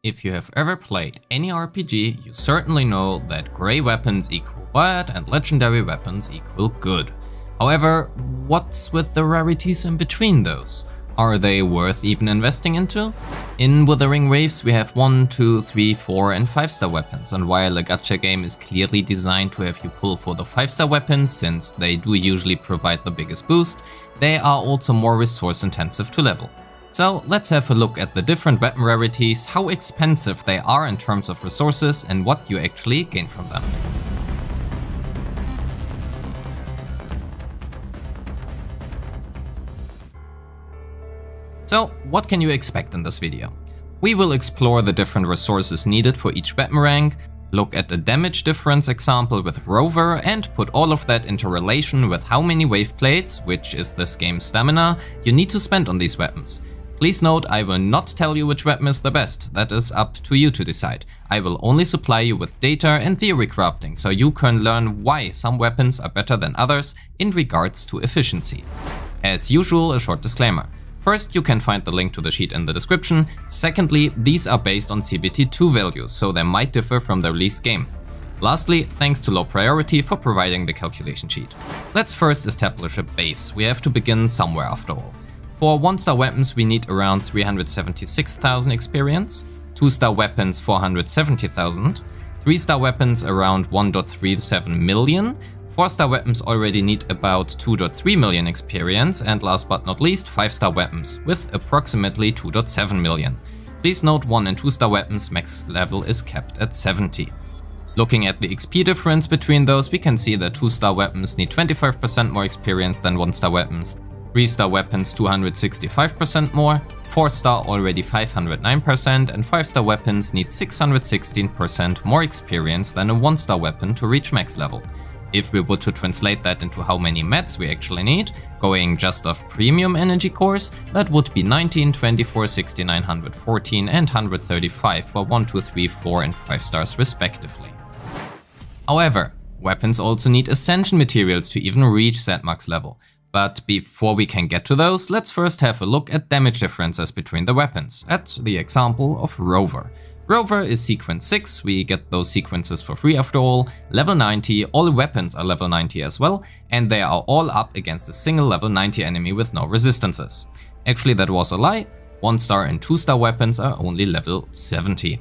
If you have ever played any RPG, you certainly know that grey weapons equal bad and legendary weapons equal good. However, what's with the rarities in between those? Are they worth even investing into? In Wuthering Waves we have 1, 2, 3, 4 and 5-star weapons, and while a gacha game is clearly designed to have you pull for the 5-star weapons since they do usually provide the biggest boost, they are also more resource intensive to level. So let's have a look at the different weapon rarities, how expensive they are in terms of resources and what you actually gain from them. So what can you expect in this video? We will explore the different resources needed for each weapon rank, look at the damage difference example with Rover and put all of that into relation with how many waveplates, which is this game's stamina, you need to spend on these weapons. Please note, I will not tell you which weapon is the best, that is up to you to decide. I will only supply you with data and theory crafting, so you can learn why some weapons are better than others in regards to efficiency. As usual, a short disclaimer. First, you can find the link to the sheet in the description. Secondly, these are based on CBT2 values, so they might differ from the release game. Lastly, thanks to Low Priority for providing the calculation sheet. Let's first establish a base. We have to begin somewhere after all. For 1-star weapons we need around 376,000 experience, 2-star weapons 470,000, 3-star weapons around 1.37 million, 4-star weapons already need about 2.3 million experience, and last but not least 5-star weapons with approximately 2.7 million. Please note 1 and 2-star weapons max level is capped at 70. Looking at the XP difference between those, we can see that 2-star weapons need 25% more experience than 1-star weapons. 3-star weapons 265% more, 4-star already 509%, and 5-star weapons need 616% more experience than a 1-star weapon to reach max level. If we were to translate that into how many meds we actually need, going just off premium energy cores, that would be 19, 24, 69, 114 and 135 for 1, 2, 3, 4 and 5 stars respectively. However, weapons also need ascension materials to even reach that max level. But before we can get to those, let's first have a look at damage differences between the weapons, at the example of Rover. Rover is sequence 6, we get those sequences for free after all, level 90, all weapons are level 90 as well, and they are all up against a single level 90 enemy with no resistances. Actually that was a lie, 1-star and 2-star weapons are only level 70.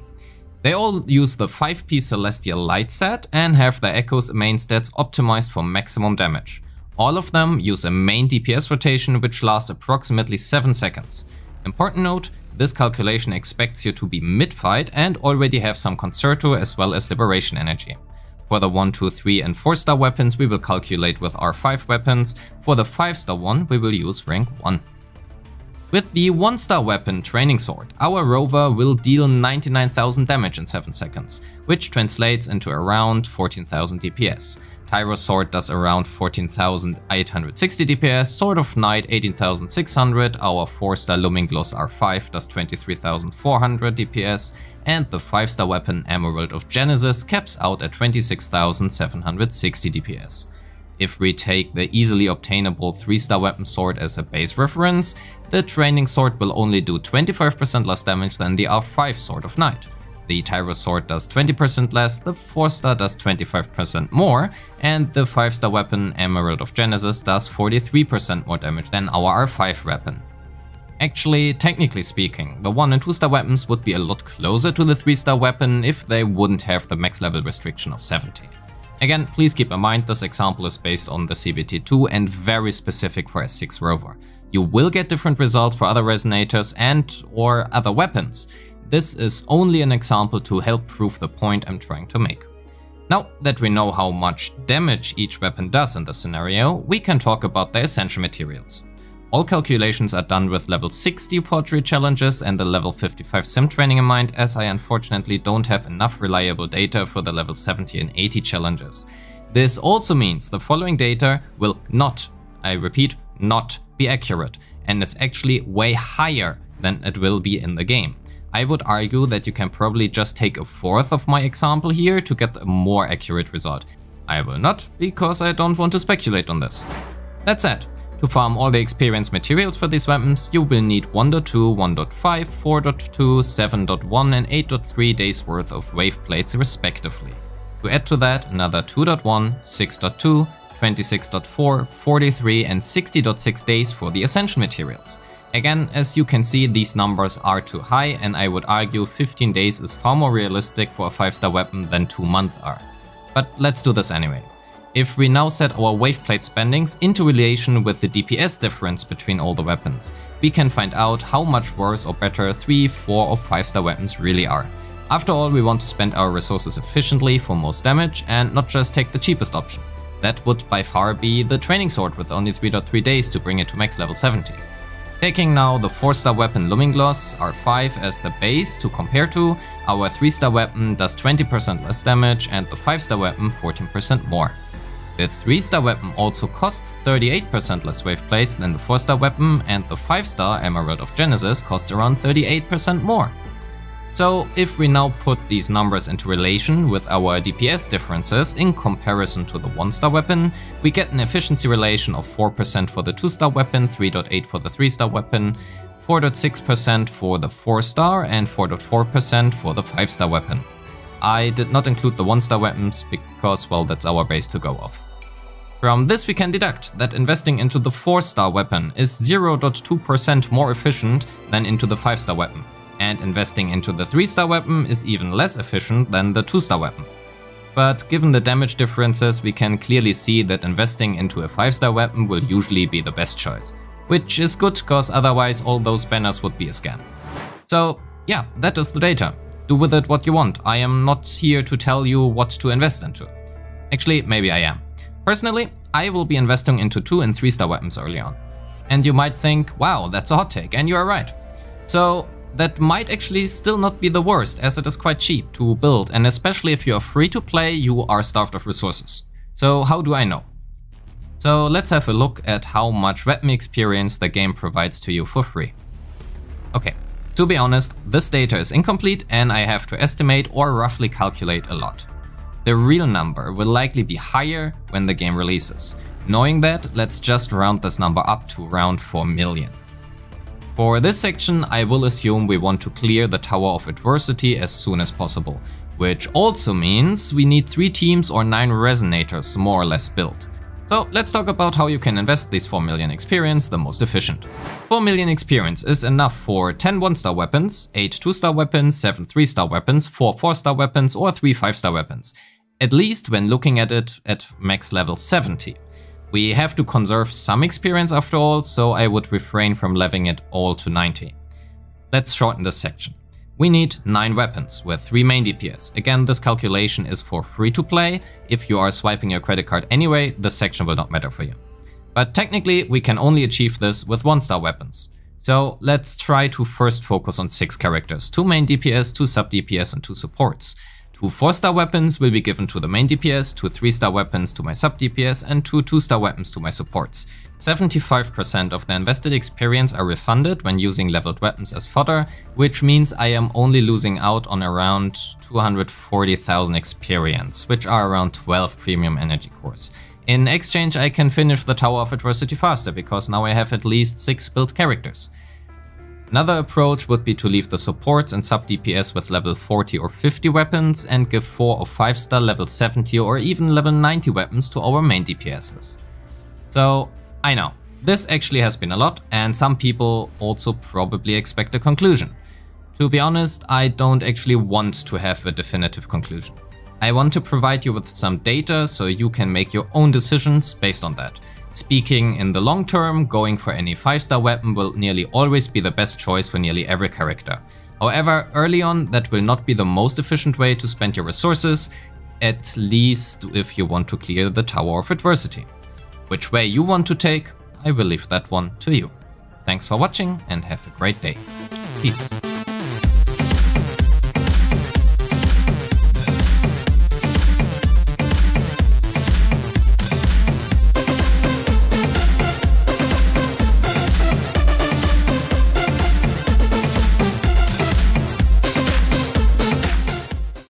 They all use the 5-piece Celestial Light set and have their Echo's main stats optimized for maximum damage. All of them use a main DPS rotation which lasts approximately 7 seconds. Important note, this calculation expects you to be mid-fight and already have some Concerto as well as Liberation energy. For the 1, 2, 3 and 4-star weapons we will calculate with R5 weapons, for the 5-star one we will use rank 1. With the 1-star weapon Training Sword, our Rover will deal 99,000 damage in 7 seconds, which translates into around 14,000 DPS. Tyro Sword does around 14,860 DPS, Sword of Night 18,600, our 4-star Looming Gloss R5 does 23,400 DPS, and the 5-star weapon Emerald of Genesis caps out at 26,760 DPS. If we take the easily obtainable 3-star weapon sword as a base reference, the Training Sword will only do 25% less damage than the R5 Sword of Night. The Tyro Sword does 20% less, the 4-star does 25% more, and the 5-star weapon Emerald of Genesis does 43% more damage than our R5 weapon. Actually, technically speaking, the 1 and 2-star weapons would be a lot closer to the 3-star weapon if they wouldn't have the max level restriction of 70. Again, please keep in mind this example is based on the CBT2 and very specific for S6 Rover. You will get different results for other resonators and or other weapons. This is only an example to help prove the point I'm trying to make. Now that we know how much damage each weapon does in this scenario, we can talk about the essential materials. All calculations are done with level 60 forgery challenges and the level 55 sim training in mind, as I unfortunately don't have enough reliable data for the level 70 and 80 challenges. This also means the following data will not, I repeat, not be accurate, and is actually way higher than it will be in the game. I would argue that you can probably just take a fourth of my example here to get a more accurate result. I will not, because I don't want to speculate on this. That said, To farm all the experience materials for these weapons, you will need 1.2, 1.5, 4.2, 7.1 and 8.3 days worth of waveplates respectively. To add to that, another 2.1, 6.2, 26.4, 43 and 60.6 days for the essential materials. Again, as you can see, these numbers are too high, and I would argue 15 days is far more realistic for a 5-star weapon than 2 months are. But let's do this anyway. If we now set our waveplate spendings into relation with the DPS difference between all the weapons, we can find out how much worse or better 3, 4 or 5-star weapons really are. After all, we want to spend our resources efficiently for most damage and not just take the cheapest option. That would by far be the training sword with only 3.3 days to bring it to max level 70. Taking now the 4-star weapon Looming Gloss R5 as the base to compare to, our 3-star weapon does 20% less damage and the 5-star weapon 14% more. The 3-star weapon also costs 38% less waveplates than the 4-star weapon, and the 5-star Emerald of Genesis costs around 38% more. So if we now put these numbers into relation with our DPS differences in comparison to the 1-star weapon, we get an efficiency relation of 4% for the 2-star weapon, 3.8 for the 3-star weapon, 4.6% for the 4-star and 4.4% for the 5-star weapon. I did not include the 1-star weapons because, well, that's our base to go off. From this we can deduct that investing into the 4-star weapon is 0.2% more efficient than into the 5-star weapon, and investing into the 3-star weapon is even less efficient than the 2-star weapon. But given the damage differences, we can clearly see that investing into a 5-star weapon will usually be the best choice, which is good because otherwise all those banners would be a scam. So yeah, that is the data. Do with it what you want. I am not here to tell you what to invest into. Actually, maybe I am. Personally, I will be investing into 2 and 3-star weapons early on. And you might think, wow, that's a hot take, and you are right. So that might actually still not be the worst, as it is quite cheap to build, and especially if you are free to play, you are starved of resources. So how do I know? So let's have a look at how much weapon experience the game provides to you for free. Okay. To be honest, this data is incomplete and I have to estimate or roughly calculate a lot. The real number will likely be higher when the game releases. Knowing that, let's just round this number up to around 4 million. For this section, I will assume we want to clear the Tower of Adversity as soon as possible, which also means we need 3 teams or 9 resonators more or less built. So let's talk about how you can invest these 4 million experience the most efficient. 4 million experience is enough for 10 1-star weapons, 8 2-star weapons, 7 3-star weapons, 4 4-star weapons or 3 5-star weapons. At least when looking at it at max level 70. We have to conserve some experience after all, so I would refrain from leveling it all to 90. Let's shorten this section. We need 9 weapons with 3 main DPS. Again, this calculation is for free to play. If you are swiping your credit card anyway, this section will not matter for you. But technically, we can only achieve this with 1-star weapons. So let's try to first focus on 6 characters, 2 main DPS, 2 sub DPS and 2 supports. 2 4-star weapons will be given to the main DPS, 2 3-star weapons to my sub DPS and 2 2-star weapons to my supports. 75% of the invested experience are refunded when using leveled weapons as fodder, which means I am only losing out on around 240,000 experience, which are around 12 premium energy cores. In exchange, I can finish the Tower of Adversity faster, because now I have at least 6 built characters. Another approach would be to leave the supports and sub DPS with level 40 or 50 weapons and give 4 or 5-star level 70 or even level 90 weapons to our main DPSs. So, I know, this actually has been a lot, and some people also probably expect a conclusion. To be honest, I don't actually want to have a definitive conclusion. I want to provide you with some data so you can make your own decisions based on that. Speaking in the long term, going for any 5-star weapon will nearly always be the best choice for nearly every character. However, early on, that will not be the most efficient way to spend your resources, at least if you want to clear the Tower of Adversity. Which way you want to take, I will leave that one to you. Thanks for watching and have a great day. Peace.